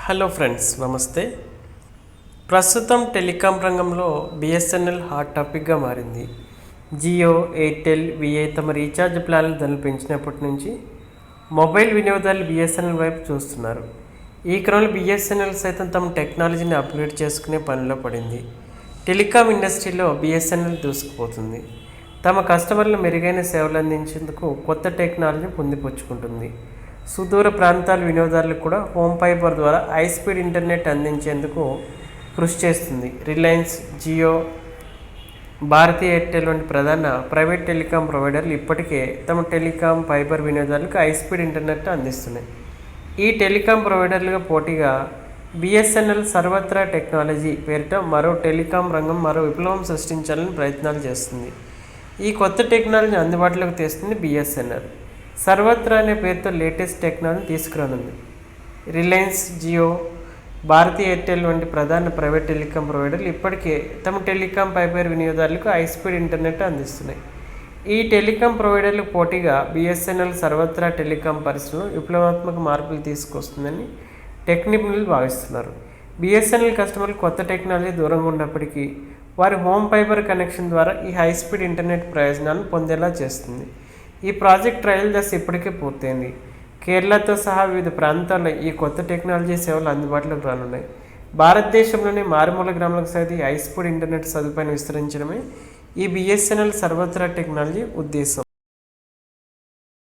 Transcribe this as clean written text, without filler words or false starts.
Hello friends, నమస్తే. ప్రస్తుతం telecom రంగంలో బిఎస్ఎన్ఎల్ హాట్ టాపిక్గా మారింది. జియో, ఎయిర్టెల్, విఐ తమ రీఛార్జ్ ప్లాన్లు ధరలు పెంచినప్పటి నుంచి మొబైల్ వినియోగదారులు బిఎస్ఎన్ఎల్ వైపు చూస్తున్నారు. ఈ క్రమంలో బిఎస్ఎన్ఎల్ సైతం తమ టెక్నాలజీని అప్గ్రేడ్ చేసుకునే పనిలో పడింది. టెలికాం ఇండస్ట్రీలో బిఎస్ఎన్ఎల్ దూసుకుపోతుంది. తమ కస్టమర్లు మెరుగైన సేవలు అందించేందుకు కొత్త టెక్నాలజీని పొందిపుచ్చుకుంటుంది. సుదూర ప్రాంతాల వినియోగదారులకు కూడా హోమ్ ఫైబర్ ద్వారా హై స్పీడ్ ఇంటర్నెట్ అందించేందుకు కృషి చేస్తుంది. రిలయన్స్, జియో, భారతీ ఎయిర్టెల్ వంటి ప్రధాన ప్రైవేట్ టెలికాం ప్రొవైడర్లు ఇప్పటికే తమ టెలికాం ఫైబర్ వినియోగదారులకు హై స్పీడ్ ఇంటర్నెట్ అందిస్తున్నాయి. ఈ టెలికాం ప్రొవైడర్లుగా పోటీగా బిఎస్ఎన్ఎల్ సర్వత్రా టెక్నాలజీ పేరిట మరో టెలికాం రంగం మరో విప్లవం సృష్టించాలని ప్రయత్నాలు చేస్తుంది. ఈ కొత్త టెక్నాలజీని అందుబాటులోకి తెస్తుంది బిఎస్ఎన్ఎల్. సర్వత్రా అనే పేరుతో లేటెస్ట్ టెక్నాలజీ తీసుకురానుంది. రిలయన్స్, జియో, భారతీ ఎయిర్టెల్ వంటి ప్రధాన ప్రైవేట్ టెలికాం ప్రొవైడర్లు ఇప్పటికే తమ టెలికాం ఫైబర్ వినియోగదారులకు హై స్పీడ్ ఇంటర్నెట్ అందిస్తున్నాయి. ఈ టెలికాం ప్రొవైడర్లకు పోటీగా బిఎస్ఎన్ఎల్ సర్వత్రా టెలికాం పరిశ్రమలో విప్లవాత్మక మార్పులు తీసుకొస్తుందని టెక్ నిపుణులు భావిస్తున్నారు. బిఎస్ఎన్ఎల్ కస్టమర్లు కొత్త టెక్నాలజీ దూరంగా ఉన్నప్పటికీ వారి హోమ్ ఫైబర్ కనెక్షన్ ద్వారా ఈ హై స్పీడ్ ఇంటర్నెట్ ప్రయోజనాలను పొందేలా చేస్తుంది. ఈ ప్రాజెక్ట్ ట్రయల్ దశ ఇప్పటికే పూర్తయింది. కేరళతో సహా వివిధ ప్రాంతాల్లో ఈ కొత్త టెక్నాలజీ సేవలు అందుబాటులోకి రానున్నాయి. భారతదేశంలోని మారుమూల గ్రామాలకు సైతం హై స్పీడ్ ఇంటర్నెట్ సదుపాయాన్ని విస్తరించడమే ఈ బిఎస్ఎన్ఎల్ సర్వత్రా టెక్నాలజీ ఉద్దేశం.